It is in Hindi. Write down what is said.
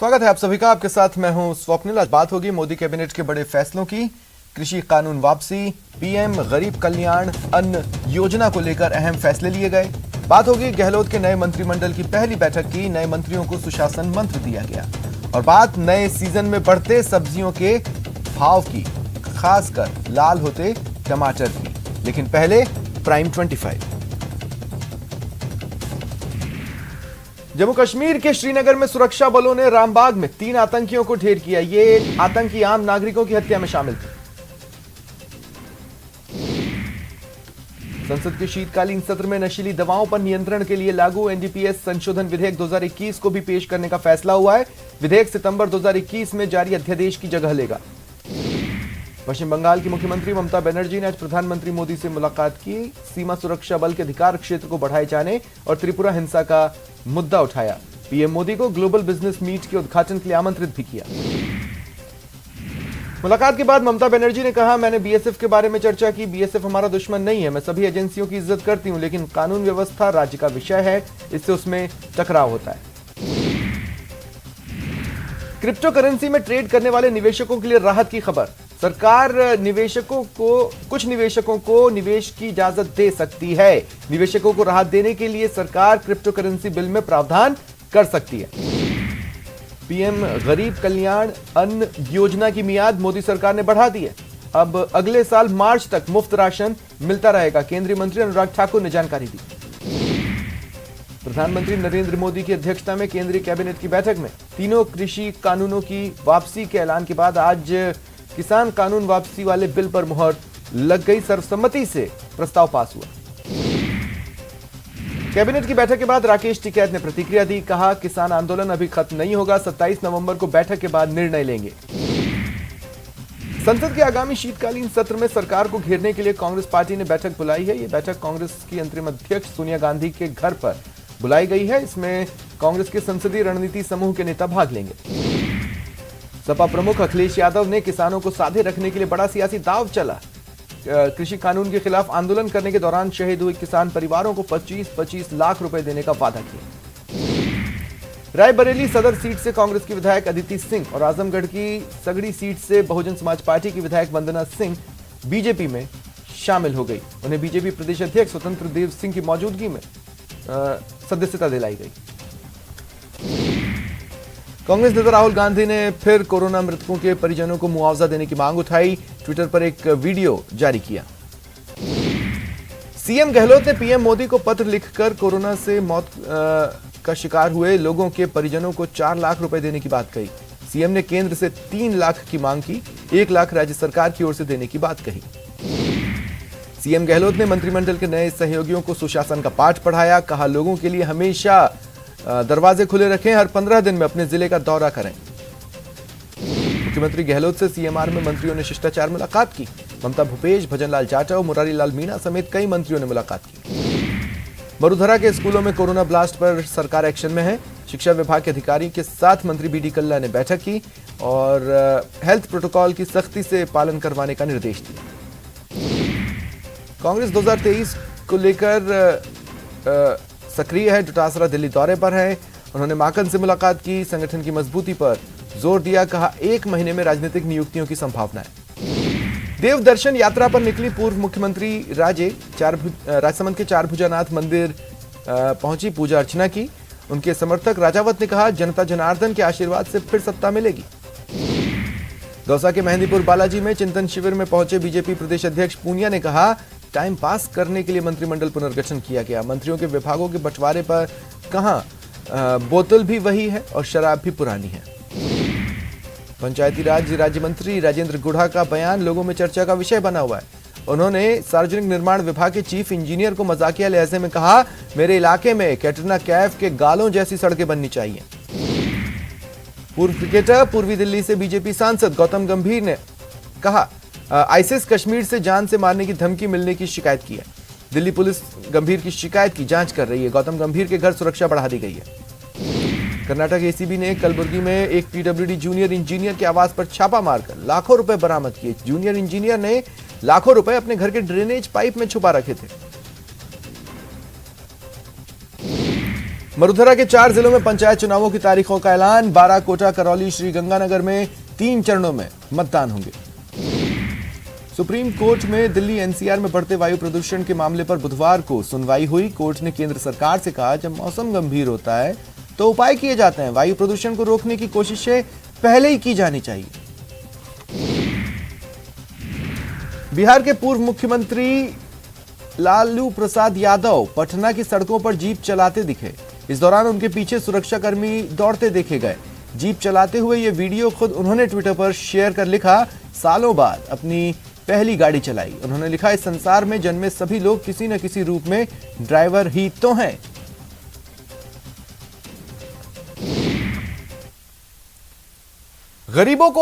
स्वागत है आप सभी का। आपके साथ मैं हूं स्वप्निल। आज बात होगी मोदी कैबिनेट के बड़े फैसलों की। कृषि कानून वापसी, पीएम गरीब कल्याण अन्न योजना को लेकर अहम फैसले लिए गए। बात होगी गहलोत के नए मंत्रिमंडल की पहली बैठक की। नए मंत्रियों को सुशासन मंत्र दिया गया। और बात नए सीजन में बढ़ते सब्जियों के भाव की, खासकर लाल होते टमाटर की। लेकिन पहले प्राइम 25। जम्मू कश्मीर के श्रीनगर में सुरक्षा बलों ने रामबाग में 3 आतंकियों को ढेर किया। ये आतंकी आम नागरिकों की हत्या में शामिल थे। संसद के शीतकालीन सत्र में नशीली दवाओं पर नियंत्रण के लिए लागू एनडीपीएस संशोधन विधेयक 2021 को भी पेश करने का फैसला हुआ है। विधेयक सितंबर 2021 में जारी अध्यादेश की जगह लेगा। पश्चिम बंगाल की मुख्यमंत्री ममता बनर्जी ने आज प्रधानमंत्री मोदी से मुलाकात की। सीमा सुरक्षा बल के अधिकार क्षेत्र को बढ़ाए जाने और त्रिपुरा हिंसा का मुद्दा उठाया। पीएम मोदी को ग्लोबल बिजनेस मीट के उद्घाटन के लिए आमंत्रित भी किया। मुलाकात के बाद ममता बनर्जी ने कहा, मैंने बीएसएफ के बारे में चर्चा की। बीएसएफ हमारा दुश्मन नहीं है। मैं सभी एजेंसियों की इज्जत करती हूं, लेकिन कानून व्यवस्था राज्य का विषय है, इससे उसमें टकराव होता है। क्रिप्टो करेंसी में ट्रेड करने वाले निवेशकों के लिए राहत की खबर। सरकार कुछ निवेशकों को निवेश की इजाजत दे सकती है। निवेशकों को राहत देने के लिए सरकार क्रिप्टो करेंसी बिल में प्रावधान कर सकती है। पीएम गरीब कल्याण अन्न योजना की मियाद मोदी सरकार ने बढ़ा दी है। अब अगले साल मार्च तक मुफ्त राशन मिलता रहेगा। केंद्रीय मंत्री अनुराग ठाकुर ने जानकारी दी। प्रधानमंत्री नरेंद्र मोदी की अध्यक्षता में केंद्रीय कैबिनेट की बैठक में तीनों कृषि कानूनों की वापसी के ऐलान के बाद आज किसान कानून वापसी वाले बिल पर मुहर लग गई। सर्वसम्मति से प्रस्ताव पास हुआ। कैबिनेट की बैठक के बाद राकेश टिकैत ने प्रतिक्रिया दी। कहा, किसान आंदोलन अभी खत्म नहीं होगा। 27 नवंबर को बैठक के बाद निर्णय लेंगे। संसद के आगामी शीतकालीन सत्र में सरकार को घेरने के लिए कांग्रेस पार्टी ने बैठक बुलाई है। यह बैठक कांग्रेस की अंतरिम अध्यक्ष सोनिया गांधी के घर पर बुलाई गई है। इसमें कांग्रेस के संसदीय रणनीति समूह के नेता भाग लेंगे। सपा प्रमुख अखिलेश यादव ने किसानों को साधे रखने के लिए बड़ा सियासी दांव चला। कृषि कानून के खिलाफ आंदोलन करने के दौरान शहीद हुए किसान परिवारों को 25-25 लाख रुपए देने का वादा किया। रायबरेली सदर सीट से कांग्रेस की विधायक अदिति सिंह और आजमगढ़ की सगड़ी सीट से बहुजन समाज पार्टी की विधायक वंदना सिंह बीजेपी में शामिल हो गई। उन्हें बीजेपी प्रदेश अध्यक्ष स्वतंत्र देव सिंह की मौजूदगी में सदस्यता दिलाई गई। कांग्रेस नेता राहुल गांधी ने फिर कोरोना मृतकों के परिजनों को मुआवजा देने की मांग उठाई। ट्विटर पर एक वीडियो जारी किया। सीएम गहलोत ने पीएम मोदी को पत्र लिखकर कोरोना से मौत का शिकार हुए लोगों के परिजनों को 4 लाख रुपए देने की बात कही। सीएम ने केंद्र से 3 लाख की मांग की। 1 लाख राज्य सरकार की ओर से देने की बात कही। सीएम गहलोत ने मंत्रिमंडल के नए सहयोगियों को सुशासन का पाठ पढ़ाया। कहा, लोगों के लिए हमेशा दरवाजे खुले रखें। हर 15 दिन में अपने जिले का दौरा करें। मुख्यमंत्री गहलोत से सीएमआर में मंत्रियों ने शिष्टाचार मुलाकात की। ममता भूपेश, भजनलाल जाटव, मुरारी लाल मीणा समेत कई मंत्रियों ने मुलाकात की। मरुधरा के स्कूलों में कोरोना ब्लास्ट पर सरकार एक्शन में है। शिक्षा विभाग के अधिकारी के साथ मंत्री बीडी कल्ला ने बैठक की और हेल्थ प्रोटोकॉल की सख्ती से पालन करवाने का निर्देश दिया। कांग्रेस 2023 को लेकर सक्रिय है। डोटासरा दिल्ली दौरे पर है। उन्होंने माकन से मुलाकात की। संगठन की मजबूती पर जोर दिया। कहा, 1 महीने में राजनीतिक नियुक्तियों की संभावना है। देव दर्शन यात्रा पर निकली पूर्व मुख्यमंत्री राजसमंद के चारभुजानाथ मंदिर पहुंची, पूजा अर्चना की। उनके समर्थक राजावत ने कहा, जनता जनार्दन के आशीर्वाद से फिर सत्ता मिलेगी। दौसा के मेहंदीपुर बालाजी में चिंतन शिविर में पहुंचे बीजेपी प्रदेश अध्यक्ष पूनिया ने कहा, टाइम पास करने के लिए मंत्रिमंडल पुनर्गठन किया गया। मंत्रियों के विभागों के बंटवारे पर कहां बोतल भी वही है और शराब भी पुरानी है। पंचायती राज राज्य मंत्री राजेंद्र गुढ़ा का बयान लोगों में चर्चा का विषय बना हुआ है। उन्होंने सार्वजनिक निर्माण विभाग के चीफ इंजीनियर को मजाकिया लहजे में कहा, मेरे इलाके में कैटरीना कैफ के गालों जैसी सड़कें बननी चाहिए। पूर्व क्रिकेटर पूर्वी दिल्ली से बीजेपी सांसद गौतम गंभीर ने कहा, आईसिस कश्मीर से जान से मारने की धमकी मिलने की शिकायत की है। दिल्ली पुलिस गंभीर की शिकायत की जांच कर रही है। गौतम गंभीर के घर सुरक्षा बढ़ा दी गई है। कर्नाटक एसीबी ने कलबुर्गी में एक पीडब्ल्यूडी जूनियर इंजीनियर के आवास पर छापा मारकर लाखों रुपए बरामद किए। जूनियर इंजीनियर ने लाखों रुपए अपने घर के ड्रेनेज पाइप में छुपा रखे थे। मरुधरा के 4 जिलों में पंचायत चुनावों की तारीखों का ऐलान। 12 कोटा, करौली, श्रीगंगानगर में 3 चरणों में मतदान होंगे। सुप्रीम कोर्ट में दिल्ली एनसीआर में बढ़ते वायु प्रदूषण के मामले पर बुधवार को सुनवाई हुई। कोर्ट ने केंद्र सरकार से कहा, जब मौसम गंभीर होता है तो उपाय किए जाते हैं। वायु प्रदूषण को रोकने की कोशिशें पहले ही की जानी चाहिए। बिहार के पूर्व मुख्यमंत्री लालू प्रसाद यादव पटना की सड़कों पर जीप चलाते दिखे। इस दौरान उनके पीछे सुरक्षाकर्मी दौड़ते देखे गए। जीप चलाते हुए ये वीडियो खुद उन्होंने ट्विटर पर शेयर कर लिखा, सालों बाद अपनी पहली गाड़ी चलाई। उन्होंने लिखा, इस संसार में जन्मे सभी लोग किसी न किसी रूप में ड्राइवर ही तो हैं। गरीबों को